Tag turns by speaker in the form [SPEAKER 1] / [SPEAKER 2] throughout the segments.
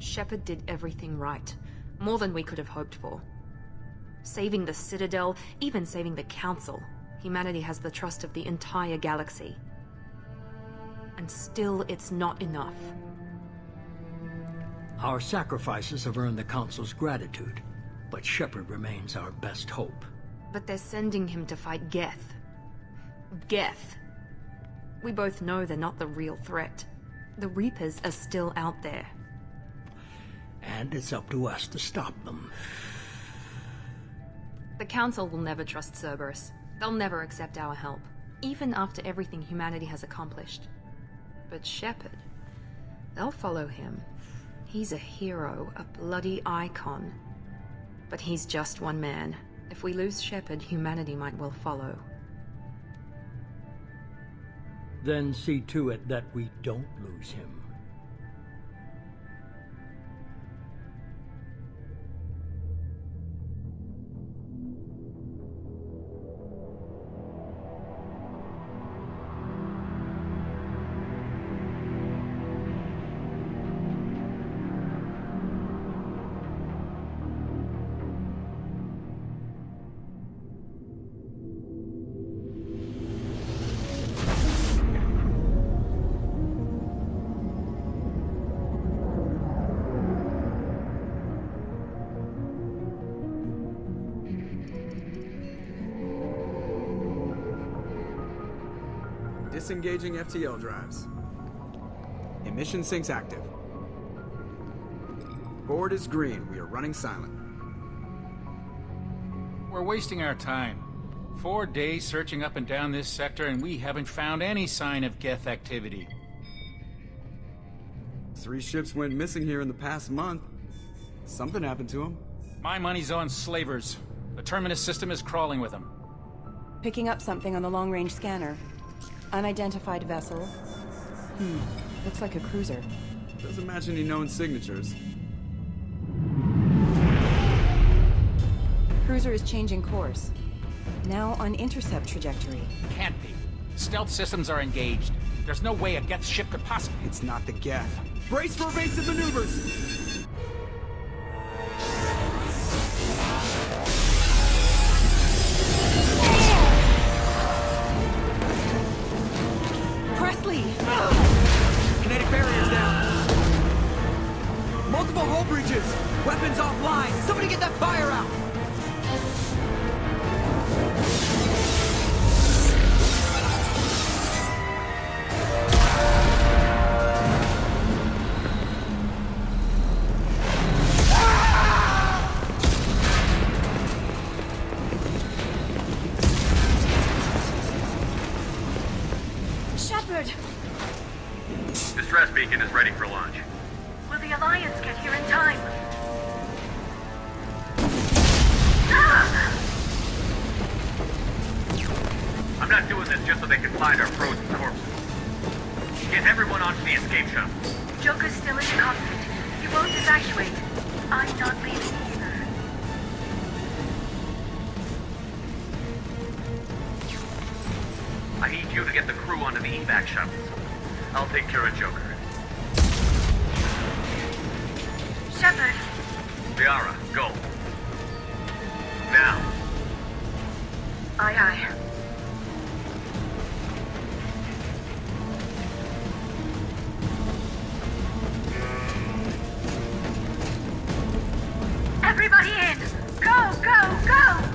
[SPEAKER 1] Shepard did everything right. More than we could have hoped for. Saving the Citadel, even saving the Council. Humanity has the trust of the entire galaxy. And still, it's not enough.
[SPEAKER 2] Our sacrifices have earned the Council's gratitude, but Shepard remains our best hope.
[SPEAKER 1] But they're sending him to fight Geth. Geth. We both know they're not the real threat. The Reapers are still out there.
[SPEAKER 2] And it's up to us to stop them.
[SPEAKER 1] The Council will never trust Cerberus. They'll never accept our help, even after everything humanity has accomplished. But Shepard, they'll follow him. He's a hero, a bloody icon. But he's just one man. If we lose Shepard, humanity might well follow.
[SPEAKER 2] Then see to it that we don't lose him.
[SPEAKER 3] Disengaging FTL drives. Emission sinks active. Board is green. We are running silent.
[SPEAKER 4] We're wasting our time. 4 days searching up and down this sector, and we haven't found any sign of Geth activity.
[SPEAKER 3] 3 ships went missing here in the past month. Something happened to them.
[SPEAKER 4] My money's on slavers. The Terminus system is crawling with them.
[SPEAKER 5] Picking up something on the long-range scanner. Unidentified vessel. Looks like a cruiser.
[SPEAKER 3] Doesn't match any known signatures.
[SPEAKER 5] Cruiser is changing course. Now on intercept trajectory.
[SPEAKER 4] Can't be. Stealth systems are engaged. There's no way a Geth ship could possibly...
[SPEAKER 3] It's not the Geth. Brace for evasive maneuvers!
[SPEAKER 6] Kinetic barriers down. Multiple hull breaches. Weapons offline. Somebody get that fire out.
[SPEAKER 7] Shepard!
[SPEAKER 8] Distress beacon is ready for launch.
[SPEAKER 7] Will the Alliance get here in time?
[SPEAKER 8] I'm not doing this just so they can find our frozen corpses. Get everyone onto the escape shuttle.
[SPEAKER 7] Joker's still in the cockpit. He won't evacuate. I'm not leaving either.
[SPEAKER 8] I need you to get the crew onto the evac shuttles. I'll take care of Joker.
[SPEAKER 7] Shepard!
[SPEAKER 8] Liara, go. Now.
[SPEAKER 7] Aye, aye. Everybody in! Go, go, go!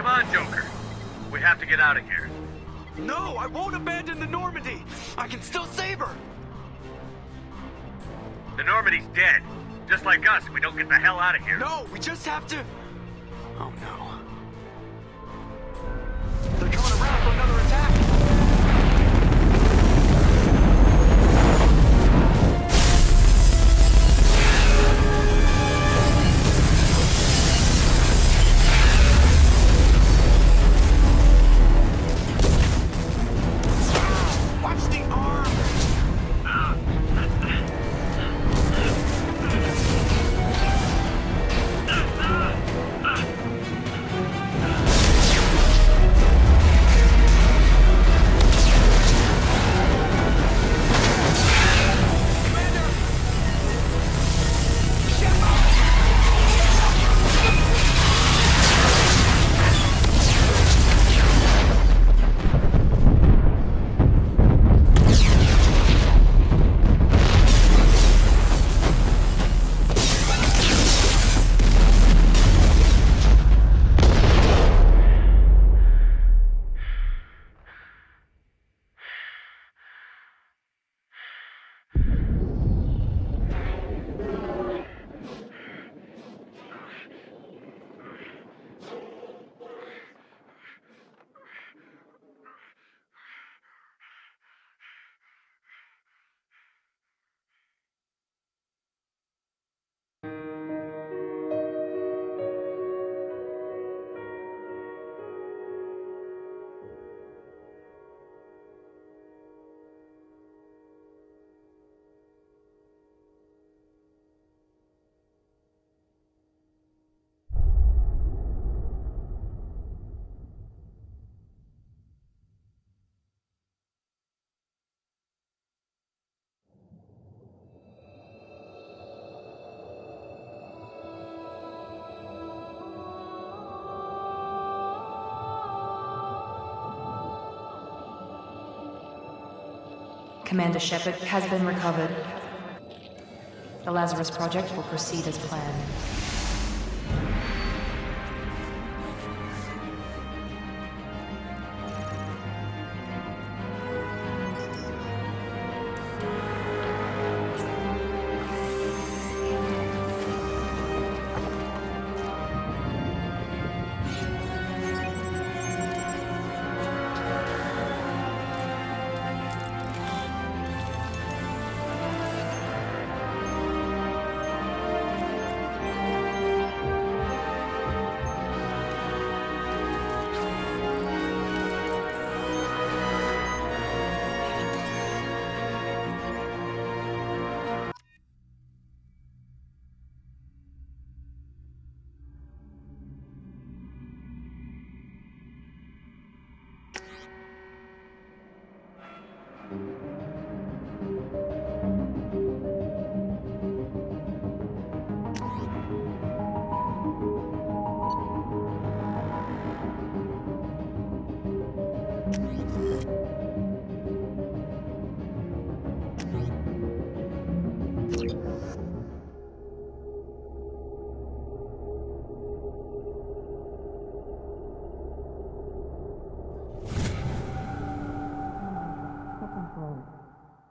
[SPEAKER 8] Come on, Joker. We have to get out of here.
[SPEAKER 6] No, I won't abandon the Normandy. I can still save her.
[SPEAKER 8] The Normandy's dead. Just like us if we don't get the hell out of here.
[SPEAKER 6] No, we just have to... Oh no. They're coming around for another attack.
[SPEAKER 1] Commander Shepard has been recovered. The Lazarus Project will proceed as planned.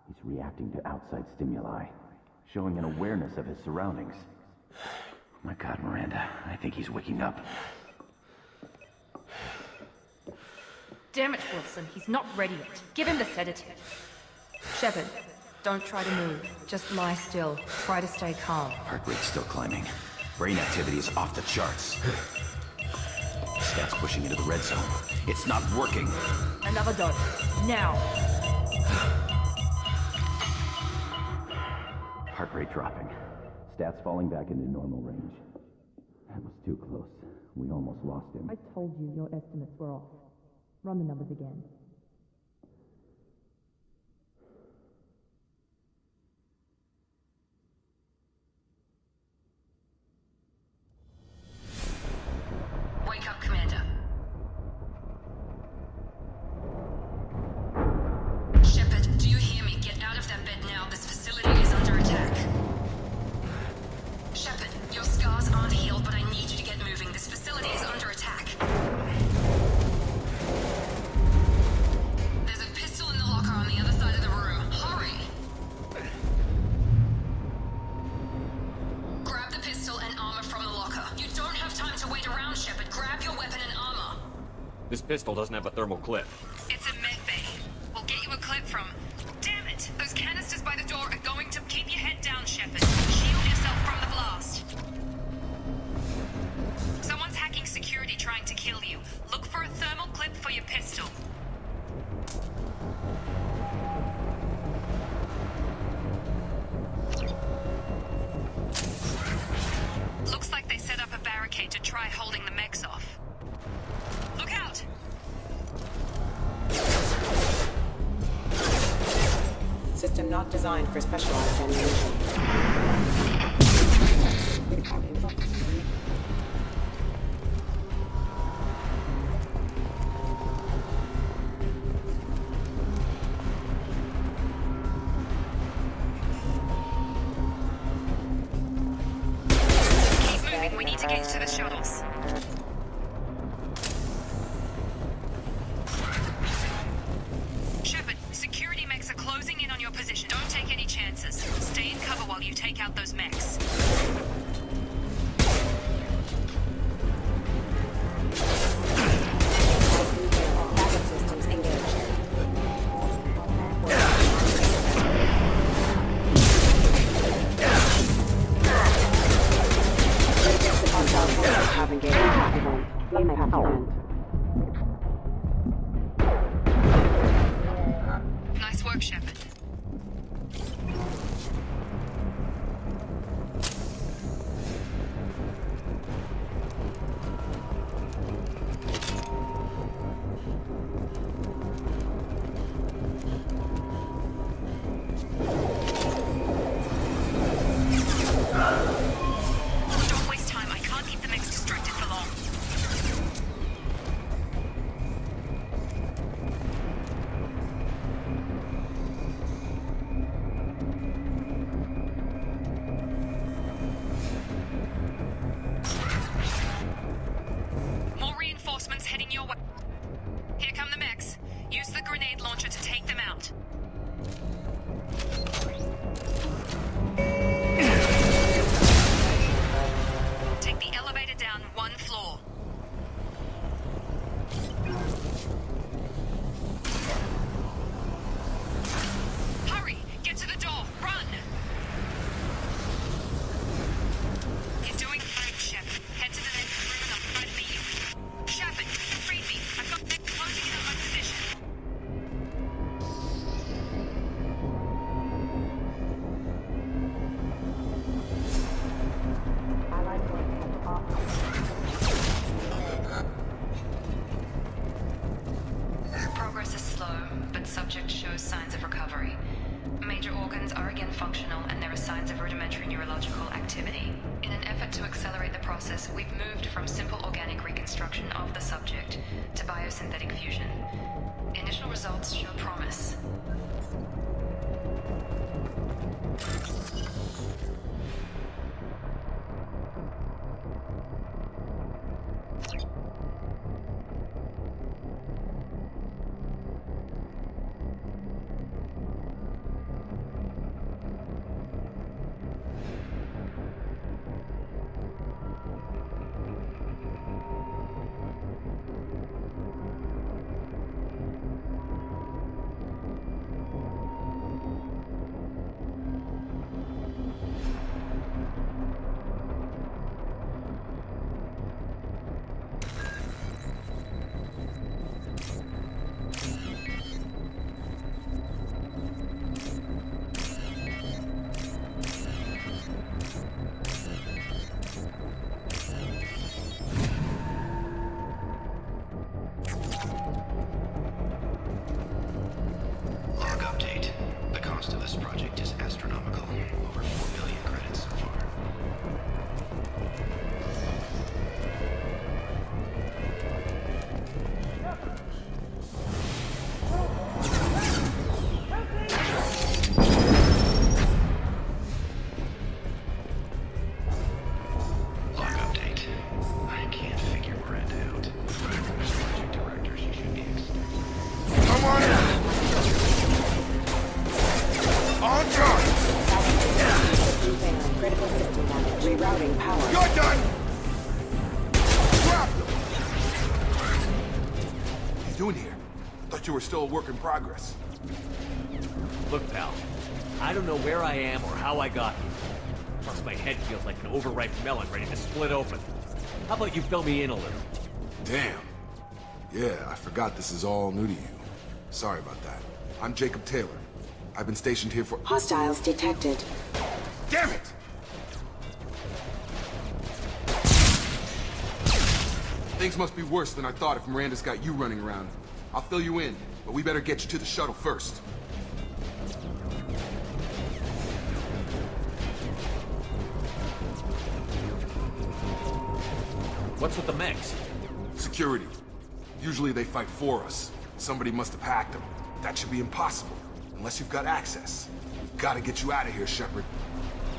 [SPEAKER 9] He's reacting to outside stimuli, showing an awareness of his surroundings. Oh my God, Miranda, I think he's waking up.
[SPEAKER 1] Damn it, Wilson, he's not ready yet. Give him the sedative. Shepard, don't try to move. Just lie still. Try to stay calm.
[SPEAKER 9] Heart rate's still climbing. Brain activity is off the charts. Stats pushing into the red zone. It's not working.
[SPEAKER 1] Another dose. Now.
[SPEAKER 9] Heart rate dropping. Stats falling back into normal range. That was too close. We almost lost him.
[SPEAKER 1] I told you your estimates were off. Run the numbers again. Wake up, Commander. Shepard, do you hear me? Get out of that bed now. This facility is under attack. Shepard, your scars aren't healed, but I need you to get moving. This facility is under attack.
[SPEAKER 10] This pistol doesn't have a thermal clip.
[SPEAKER 1] It's a med bay. We'll get you a clip from... Damn it! Those canisters by the door are going to... Keep your head down, Shepard. Shield yourself from the blast. Someone's hacking security trying to kill you. Look for a thermal clip for your pistol. Looks like they set up a barricade to try holding the mechs off. Look out!
[SPEAKER 5] System not designed for specialized ammunition.
[SPEAKER 1] Keep moving, we need to get to the shuttles. Shepard, security mechs are closing in on your position. Don't take any chances. Stay in cover while you take out those mechs.
[SPEAKER 5] Backup systems engaged. Hostile forces have engaged the zone. We may have to land.
[SPEAKER 1] Nice work, Shepard. Don't waste time. I can't keep the mechs distracted for long. More reinforcements heading your way. Here come the mechs. Use the grenade launcher to take them out. Take the elevator down one floor. Hurry! Get to the door! Run! You're doing great, Shepard. Head to the next room and I'll try to beat you. Shepard, read me. I've got mechs closing in on my position. Progress is slow, but subject shows signs of recovery. Major organs are again functional, and there are signs of rudimentary neurological activity. In an effort to accelerate the process, we've moved from simple organic reconstruction of the subject to biosynthetic fusion. Initial results show promise.
[SPEAKER 10] doing here? Thought you were still a work in progress.
[SPEAKER 11] Look, pal, I don't know where I am or how I got here. Plus, my head feels like an overripe melon ready to split open. How about you fill me in a little?
[SPEAKER 10] Damn. Yeah, I forgot this is all new to you. Sorry about that. I'm Jacob Taylor. I've been stationed here for—
[SPEAKER 12] Hostiles detected.
[SPEAKER 10] Damn it! Things must be worse than I thought if Miranda's got you running around. I'll fill you in, but we better get you to the shuttle first.
[SPEAKER 11] What's with the mechs?
[SPEAKER 10] Security. Usually they fight for us. Somebody must have hacked them. That should be impossible, unless you've got access. We've gotta get you out of here, Shepard.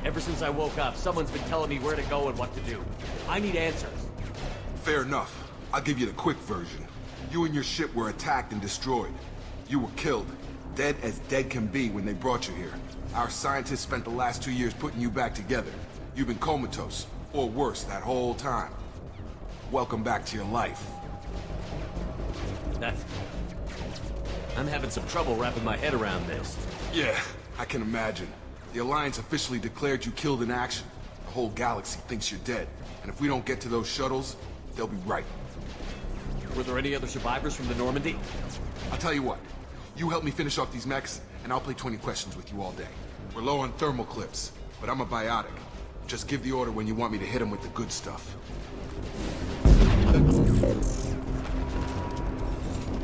[SPEAKER 11] Ever since I woke up, someone's been telling me where to go and what to do. I need answers.
[SPEAKER 10] Fair enough. I'll give you the quick version. You and your ship were attacked and destroyed. You were killed. Dead as dead can be when they brought you here. Our scientists spent the last 2 years putting you back together. You've been comatose, or worse, that whole time. Welcome back to your life.
[SPEAKER 11] I'm having some trouble wrapping my head around this.
[SPEAKER 10] Yeah, I can imagine. The Alliance officially declared you killed in action. The whole galaxy thinks you're dead. And if we don't get to those shuttles, they'll be right.
[SPEAKER 11] Were there any other survivors from the Normandy?
[SPEAKER 10] I'll tell you what. You help me finish off these mechs, and I'll play 20 questions with you all day. We're low on thermal clips, but I'm a biotic. Just give the order when you want me to hit them with the good stuff.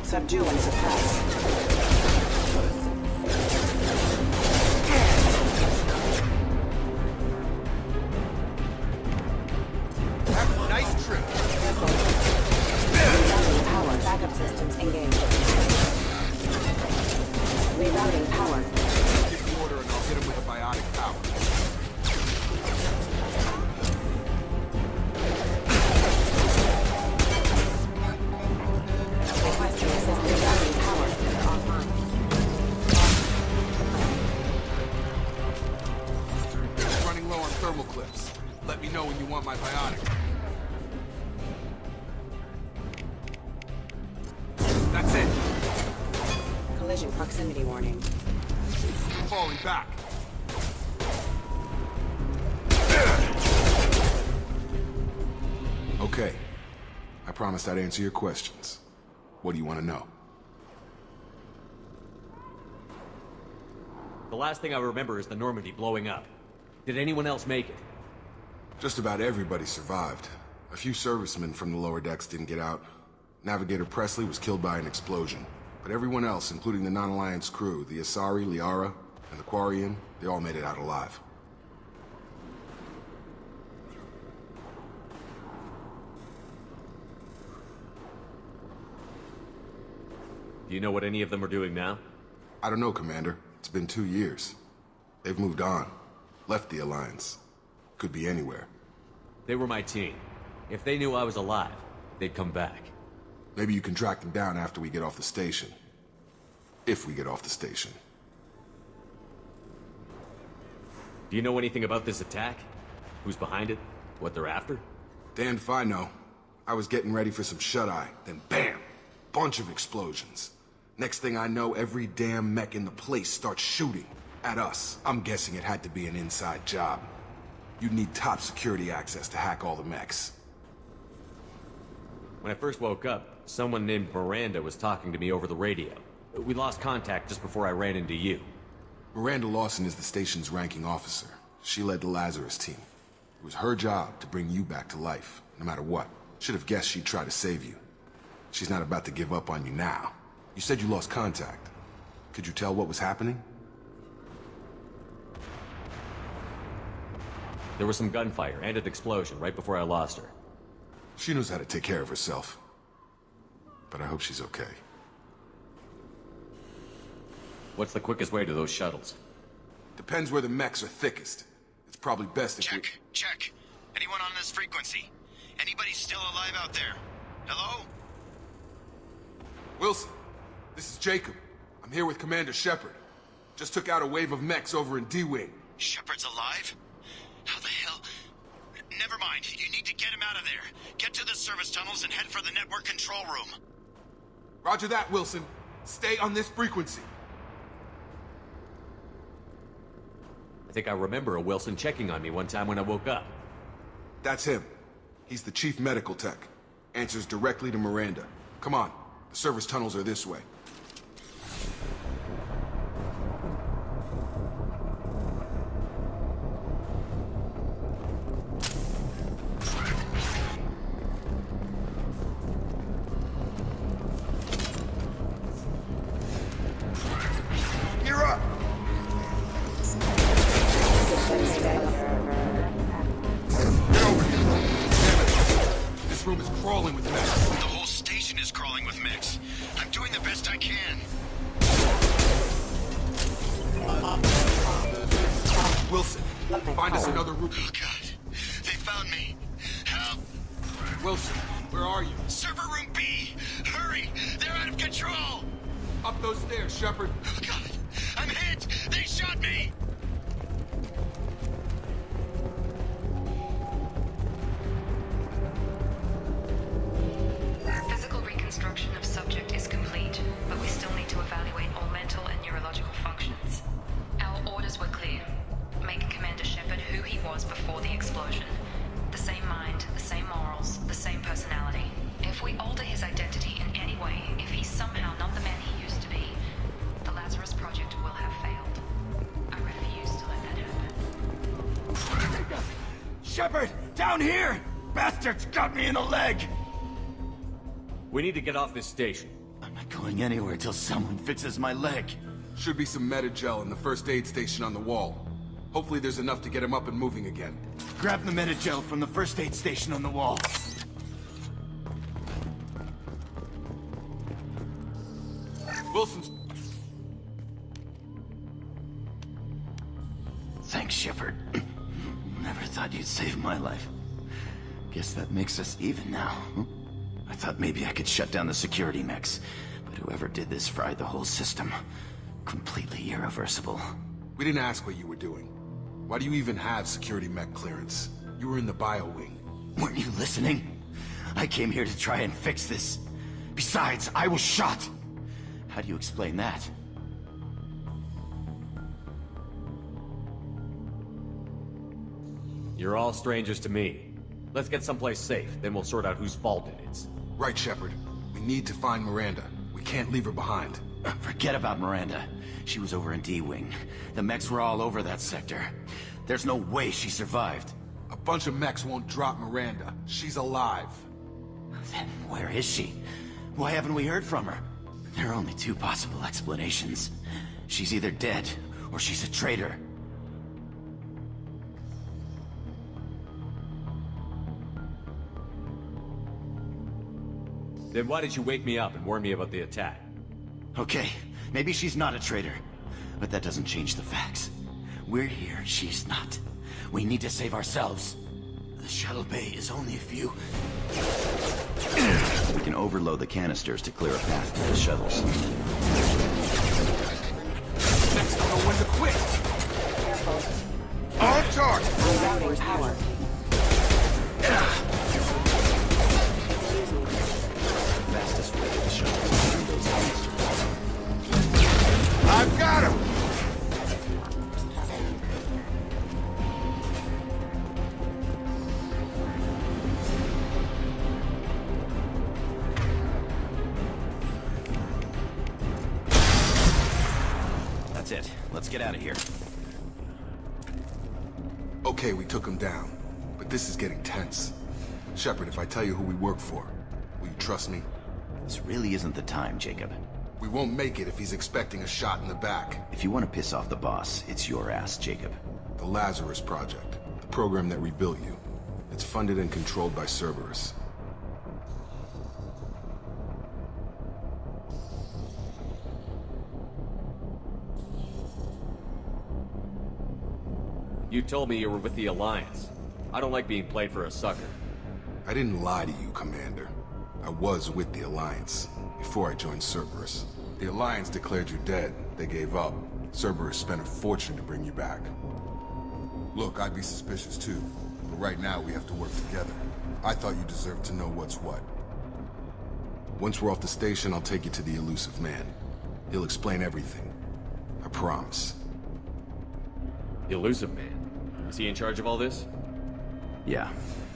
[SPEAKER 12] Subdue and suppress.
[SPEAKER 10] Nice trip.
[SPEAKER 12] Rerouting power. Backup systems engaged. Rerouting power.
[SPEAKER 10] Give the order and I'll hit him with a biotic power.
[SPEAKER 12] Requesting assistance. Rerouting power. Offline.
[SPEAKER 10] Running low on thermal clips. Let me know when you want my biotic. That's it.
[SPEAKER 12] Collision proximity warning.
[SPEAKER 10] Falling back. Okay. I promised I'd answer your questions. What do you want to know?
[SPEAKER 11] The last thing I remember is the Normandy blowing up. Did anyone else make it?
[SPEAKER 10] Just about everybody survived. A few servicemen from the lower decks didn't get out. Navigator Presley was killed by an explosion. But everyone else, including the non-Alliance crew, the Asari, Liara, and the Quarian, they all made it out alive.
[SPEAKER 11] Do you know what any of them are doing now?
[SPEAKER 10] I don't know, Commander. It's been 2 years. They've moved on. Left the Alliance. Could be anywhere.
[SPEAKER 11] They were my team. If they knew I was alive, they'd come back.
[SPEAKER 10] Maybe you can track them down after we get off the station. If we get off the station.
[SPEAKER 11] Do you know anything about this attack? Who's behind it? What they're after?
[SPEAKER 10] Damned if I know. I was getting ready for some shut-eye, then bam! Bunch of explosions. Next thing I know, every damn mech in the place starts shooting at us. I'm guessing it had to be an inside job. You'd need top security access to hack all the mechs.
[SPEAKER 11] When I first woke up, someone named Miranda was talking to me over the radio. We lost contact just before I ran into you.
[SPEAKER 10] Miranda Lawson is the station's ranking officer. She led the Lazarus team. It was her job to bring you back to life, no matter what. Should have guessed she'd try to save you. She's not about to give up on you now. You said you lost contact. Could you tell what was happening?
[SPEAKER 11] There was some gunfire and an explosion right before I lost her.
[SPEAKER 10] She knows how to take care of herself. But I hope she's okay.
[SPEAKER 11] What's the quickest way to those shuttles?
[SPEAKER 10] Depends where the mechs are thickest. It's probably best if we...
[SPEAKER 13] Check. Anyone on this frequency? Anybody still alive out there? Hello?
[SPEAKER 10] Wilson, this is Jacob. I'm here with Commander Shepard. Just took out a wave of mechs over in D-Wing.
[SPEAKER 13] Shepard's alive? How the hell? Never mind. You need to get him out of there. Get to the service tunnels and head for the network control room.
[SPEAKER 10] Roger that, Wilson. Stay on this frequency.
[SPEAKER 11] I think I remember a Wilson checking on me one time when I woke up.
[SPEAKER 10] That's him. He's the chief medical tech. Answers directly to Miranda. Come on. The service tunnels are this way. You're up! This room is crawling with mechs.
[SPEAKER 13] The whole station is crawling with mechs. I'm doing the best I can.
[SPEAKER 10] Wilson, find us another room.
[SPEAKER 13] Oh, God. They found me. Help.
[SPEAKER 10] Wilson, where are you?
[SPEAKER 13] Server room B. Hurry. They're out of control.
[SPEAKER 10] Up those stairs, Shepard.
[SPEAKER 13] Oh, God. I'm hit. They shot me.
[SPEAKER 7] Physical reconstruction of subject is complete, but we still need to evaluate all mental and neurological functions. Our orders were clear. Make Commander Shepard who he was before the explosion. The same mind, the same morals, the same personality. If we alter his identity in any way, if he's somehow not the man he used to be, the Lazarus Project will have failed. I refuse to let that happen.
[SPEAKER 6] Shepard, down here! Bastards got me in the leg!
[SPEAKER 11] We need to get off this station.
[SPEAKER 6] I'm not going anywhere till someone fixes my leg.
[SPEAKER 10] Should be some Metagel in the first aid station on the wall. Hopefully there's enough to get him up and moving again.
[SPEAKER 6] Grab the Metagel from the first aid station on the wall.
[SPEAKER 10] Wilson's...
[SPEAKER 6] Thanks, Shepard. Never thought you'd save my life. Guess that makes us even now. I thought maybe I could shut down the security mechs, but whoever did this fried the whole system. Completely irreversible.
[SPEAKER 10] We didn't ask what you were doing. Why do you even have security mech clearance? You were in the bio wing.
[SPEAKER 6] Weren't you listening? I came here to try and fix this. Besides, I was shot. How do you explain that?
[SPEAKER 11] You're all strangers to me. Let's get someplace safe, then we'll sort out whose fault it is.
[SPEAKER 10] Right, Shepard. We need to find Miranda. We can't leave her behind.
[SPEAKER 6] Forget about Miranda. She was over in D-Wing. The mechs were all over that sector. There's no way she survived.
[SPEAKER 10] A bunch of mechs won't drop Miranda. She's alive.
[SPEAKER 6] Then where is she? Why haven't we heard from her? There are only two possible explanations. She's either dead, or she's a traitor.
[SPEAKER 11] Then why did you wake me up and warn me about the attack?
[SPEAKER 6] Okay, maybe she's not a traitor, but that doesn't change the facts. We're here, she's not. We need to save ourselves. The shuttle bay is only a few...
[SPEAKER 9] We can overload the canisters to clear a path to the shuttles.
[SPEAKER 10] Next, know when to quit.
[SPEAKER 12] Careful.
[SPEAKER 10] On target.
[SPEAKER 12] Rerouting power.
[SPEAKER 9] Fastest way to the shuttles is through those canisters.
[SPEAKER 10] I've got him!
[SPEAKER 6] That's it. Let's get out of here.
[SPEAKER 10] Okay, we took him down. But this is getting tense. Shepard, if I tell you who we work for, will you trust me?
[SPEAKER 6] This really isn't the time, Jacob.
[SPEAKER 10] We won't make it if he's expecting a shot in the back.
[SPEAKER 9] If you want to piss off the boss, it's your ass, Jacob.
[SPEAKER 10] The Lazarus Project, the program that rebuilt you. It's funded and controlled by Cerberus.
[SPEAKER 11] You told me you were with the Alliance. I don't like being played for a sucker.
[SPEAKER 10] I didn't lie to you, Commander. I was with the Alliance, before I joined Cerberus. The Alliance declared you dead. They gave up. Cerberus spent a fortune to bring you back. Look, I'd be suspicious too, but right now we have to work together. I thought you deserved to know what's what. Once we're off the station, I'll take you to the elusive man. He'll explain everything. I promise.
[SPEAKER 11] The Elusive Man? Is he in charge of all this?
[SPEAKER 6] Yeah.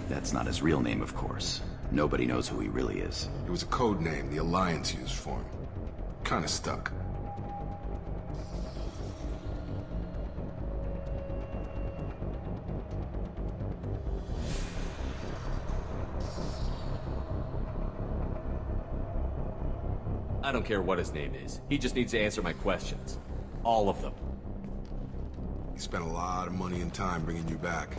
[SPEAKER 6] That's not his real name, of course. Nobody knows who he really is.
[SPEAKER 10] It was a code name the Alliance used for him. Kinda stuck.
[SPEAKER 11] I don't care what his name is. He just needs to answer my questions. All of them.
[SPEAKER 10] He spent a lot of money and time bringing you back.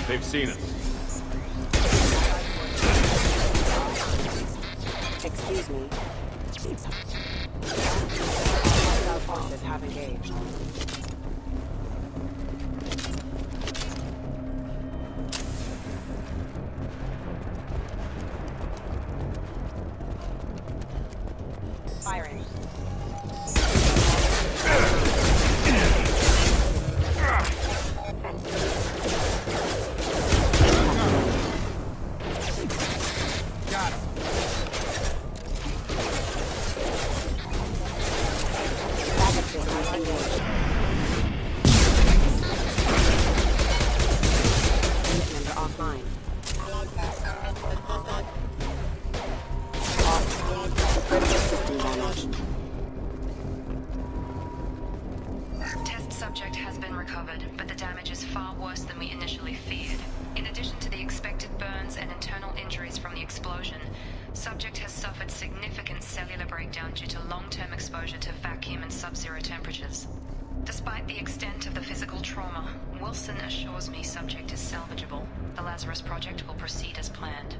[SPEAKER 11] They've seen us.
[SPEAKER 12] Excuse me. Our forces have engaged. Firing.
[SPEAKER 7] Test subject has been recovered, but the damage is far worse than we initially feared. In addition to the expected burns and internal injuries from the explosion, subject has suffered significant cellular breakdown due to long-term exposure to vacuum and sub-zero temperatures. Despite the extent of the physical trauma, Wilson assures me subject is salvageable. The Lazarus Project will proceed as planned.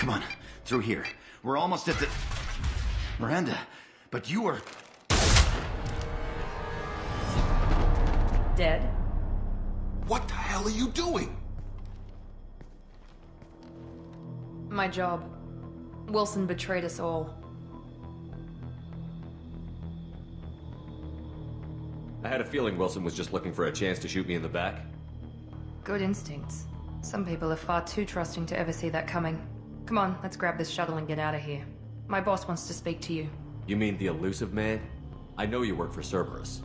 [SPEAKER 6] Come on, through here. We're almost at the... Miranda, but you are...
[SPEAKER 1] Dead?
[SPEAKER 10] What the hell are you doing?
[SPEAKER 1] My job. Wilson betrayed us all.
[SPEAKER 11] I had a feeling Wilson was just looking for a chance to shoot me in the back.
[SPEAKER 1] Good instincts. Some people are far too trusting to ever see that coming. Come on, let's grab this shuttle and get out of here. My boss wants to speak to you.
[SPEAKER 11] You mean the elusive man? I know you work for Cerberus.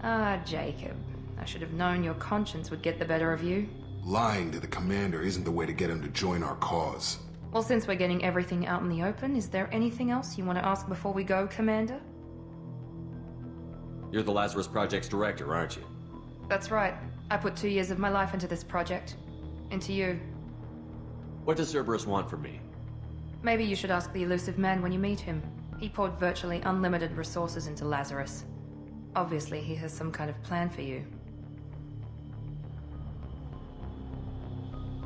[SPEAKER 1] Ah, Jacob. I should have known your conscience would get the better of you.
[SPEAKER 10] Lying to the commander isn't the way to get him to join our cause.
[SPEAKER 1] Well, since we're getting everything out in the open, is there anything else you want to ask before we go, Commander?
[SPEAKER 11] You're the Lazarus Project's director, aren't you?
[SPEAKER 1] That's right. I put 2 years of my life into this project. Into you.
[SPEAKER 11] What does Cerberus want from me?
[SPEAKER 1] Maybe you should ask the elusive man when you meet him. He poured virtually unlimited resources into Lazarus. Obviously, he has some kind of plan for you.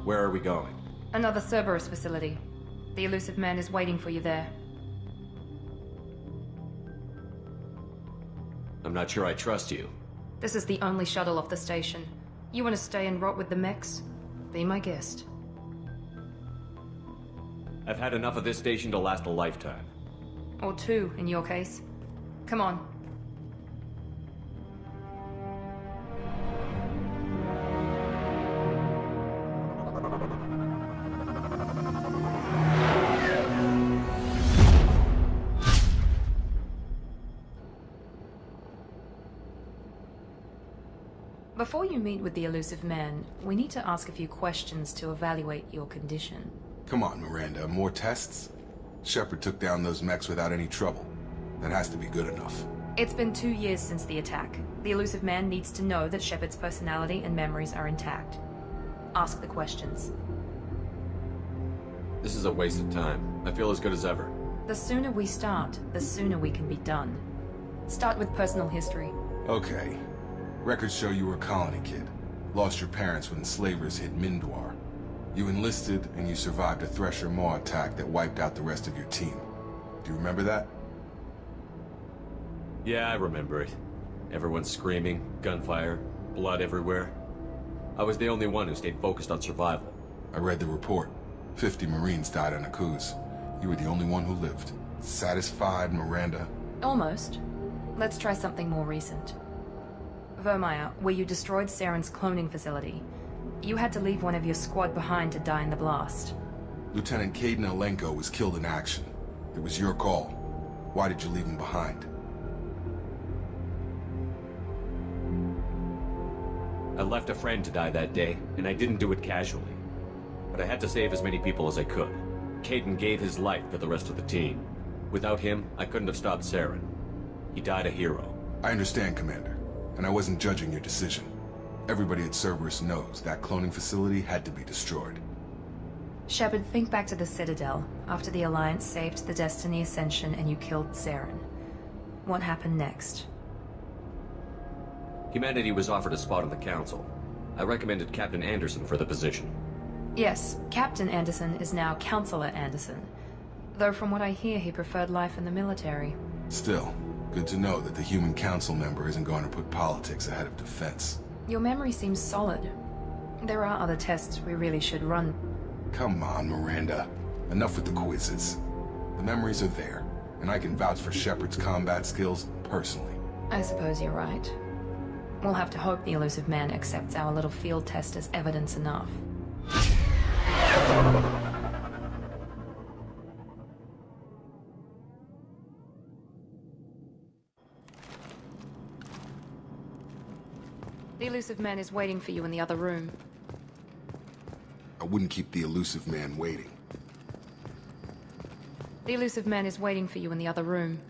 [SPEAKER 11] Where are we going?
[SPEAKER 1] Another Cerberus facility. The elusive man is waiting for you there.
[SPEAKER 11] I'm not sure I trust you.
[SPEAKER 1] This is the only shuttle off the station. You want to stay and rot with the mechs? Be my guest.
[SPEAKER 11] I've had enough of this station to last a lifetime.
[SPEAKER 1] Or 2, in your case. Come on. Before you meet with the elusive man, we need to ask a few questions to evaluate your condition.
[SPEAKER 10] Come on, Miranda, more tests? Shepard took down those mechs without any trouble. That has to be good enough.
[SPEAKER 1] It's been 2 years since the attack. The elusive man needs to know that Shepard's personality and memories are intact. Ask the questions.
[SPEAKER 11] This is a waste of time. I feel as good as ever.
[SPEAKER 1] The sooner we start, the sooner we can be done. Start with personal history.
[SPEAKER 10] Okay. Records show you were a colony kid. Lost your parents when slavers hit Mindwar. You enlisted, and you survived a Thresher Maw attack that wiped out the rest of your team. Do you remember that?
[SPEAKER 11] Yeah, I remember it. Everyone screaming, gunfire, blood everywhere. I was the only one who stayed focused on survival.
[SPEAKER 10] I read the report. 50 Marines died on Akuz. You were the only one who lived. Satisfied, Miranda?
[SPEAKER 1] Almost. Let's try something more recent. Vermeer, where you destroyed Saren's cloning facility. You had to leave one of your squad behind to die in the blast.
[SPEAKER 10] Lieutenant Caden Alenko was killed in action. It was your call. Why did you leave him behind?
[SPEAKER 11] I left a friend to die that day, and I didn't do it casually. But I had to save as many people as I could. Caden gave his life for the rest of the team. Without him, I couldn't have stopped Saren. He died a hero.
[SPEAKER 10] I understand, Commander. And I wasn't judging your decision. Everybody at Cerberus knows that cloning facility had to be destroyed.
[SPEAKER 1] Shepard, think back to the Citadel, after the Alliance saved the Destiny Ascension and you killed Saren. What happened next?
[SPEAKER 11] Humanity was offered a spot on the Council. I recommended Captain Anderson for the position.
[SPEAKER 1] Yes, Captain Anderson is now Counselor Anderson. Though from what I hear, he preferred life in the military.
[SPEAKER 10] Still, good to know that the human council member isn't going to put politics ahead of defense.
[SPEAKER 1] Your memory seems solid. There are other tests we really should run.
[SPEAKER 10] Come on, Miranda. Enough with the quizzes. The memories are there, and I can vouch for Shepard's combat skills personally.
[SPEAKER 1] I suppose you're right. We'll have to hope the elusive man accepts our little field test as evidence enough. The elusive man is waiting for you in the other room.
[SPEAKER 10] I wouldn't keep the elusive man waiting.
[SPEAKER 1] The elusive man is waiting for you in the other room.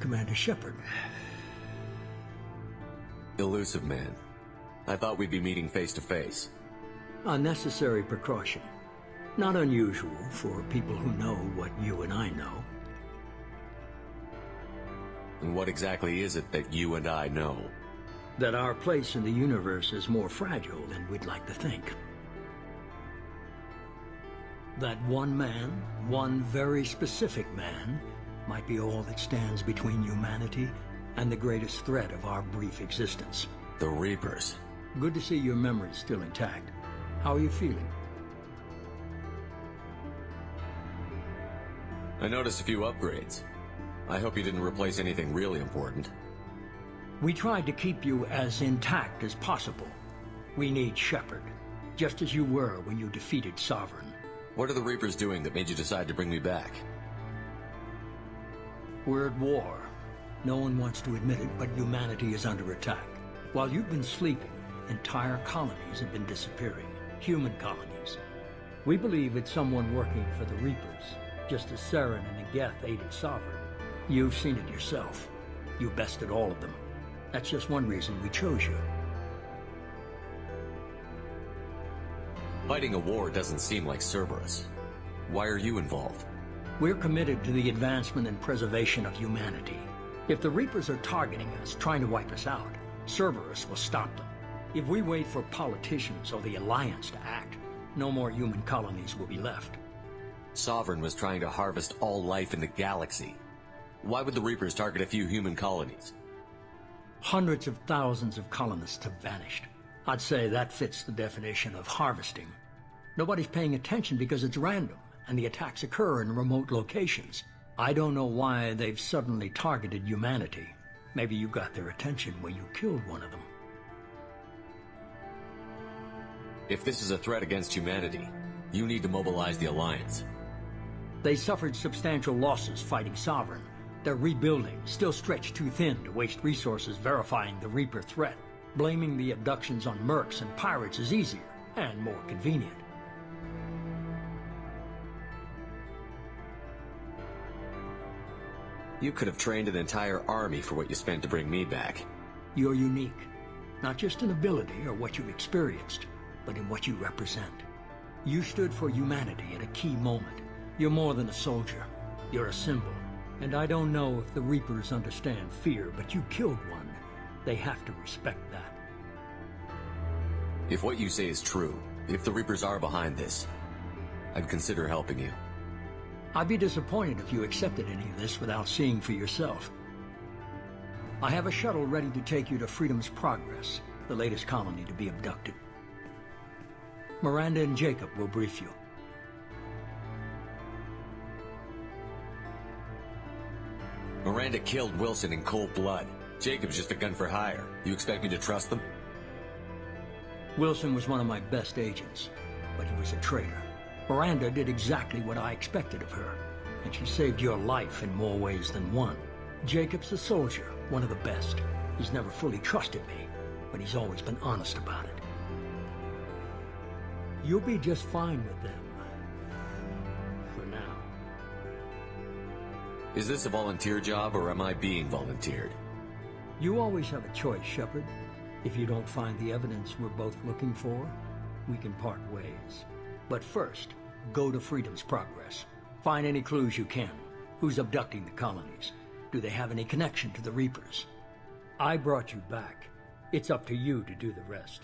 [SPEAKER 2] Commander Shepard.
[SPEAKER 11] Elusive man. I thought we'd be meeting face to face.
[SPEAKER 2] A necessary precaution. Not unusual for people who know what you and I know.
[SPEAKER 11] And what exactly is it that you and I know?
[SPEAKER 2] That our place in the universe is more fragile than we'd like to think. That one man, one very specific man, might be all that stands between humanity and the greatest threat of our brief existence.
[SPEAKER 11] The Reapers.
[SPEAKER 2] Good to see your memory's still intact. How are you feeling?
[SPEAKER 11] I noticed a few upgrades. I hope you didn't replace anything really important.
[SPEAKER 2] We tried to keep you as intact as possible. We need Shepard, just as you were when you defeated Sovereign.
[SPEAKER 11] What are the Reapers doing that made you decide to bring me back?
[SPEAKER 2] We're at war. No one wants to admit it, but humanity is under attack. While you've been sleeping, entire colonies have been disappearing. Human colonies. We believe it's someone working for the Reapers, just as Saren and the Geth aided Sovereign. You've seen it yourself. You bested all of them. That's just one reason we chose you.
[SPEAKER 11] Fighting a war doesn't seem like Cerberus. Why are you involved?
[SPEAKER 2] We're committed to the advancement and preservation of humanity. If the Reapers are targeting us, trying to wipe us out, Cerberus will stop them. If we wait for politicians or the Alliance to act, no more human colonies will be left.
[SPEAKER 11] Sovereign was trying to harvest all life in the galaxy. Why would the Reapers target a few human colonies?
[SPEAKER 2] Hundreds of thousands of colonists have vanished. I'd say that fits the definition of harvesting. Nobody's paying attention because it's random, and the attacks occur in remote locations. I don't know why they've suddenly targeted humanity. Maybe you got their attention when you killed one of them.
[SPEAKER 11] If this is a threat against humanity, you need to mobilize the Alliance.
[SPEAKER 2] They suffered substantial losses fighting Sovereign. They're rebuilding, still stretched too thin to waste resources verifying the Reaper threat. Blaming the abductions on mercs and pirates is easier and more convenient.
[SPEAKER 11] You could have trained an entire army for what you spent to bring me back.
[SPEAKER 2] You're unique, not just in ability or what you've experienced, but in what you represent. You stood for humanity at a key moment. You're more than a soldier. You're a symbol. And I don't know if the Reapers understand fear, but you killed one. They have to respect that.
[SPEAKER 11] If what you say is true, if the Reapers are behind this, I'd consider helping you.
[SPEAKER 2] I'd be disappointed if you accepted any of this without seeing for yourself. I have a shuttle ready to take you to Freedom's Progress, the latest colony to be abducted. Miranda and Jacob will brief you.
[SPEAKER 11] Miranda killed Wilson in cold blood. Jacob's just a gun for hire. You expect me to trust them?
[SPEAKER 2] Wilson was one of my best agents, but he was a traitor. Miranda did exactly what I expected of her, and she saved your life in more ways than one. Jacob's a soldier, one of the best. He's never fully trusted me, but he's always been honest about it. You'll be just fine with them. For now.
[SPEAKER 11] Is this a volunteer job, or am I being volunteered?
[SPEAKER 2] You always have a choice, Shepard. If you don't find the evidence we're both looking for, we can part ways. But first, go to Freedom's Progress. Find any clues you can. Who's abducting the colonies? Do they have any connection to the Reapers? I brought you back. It's up to you to do the rest.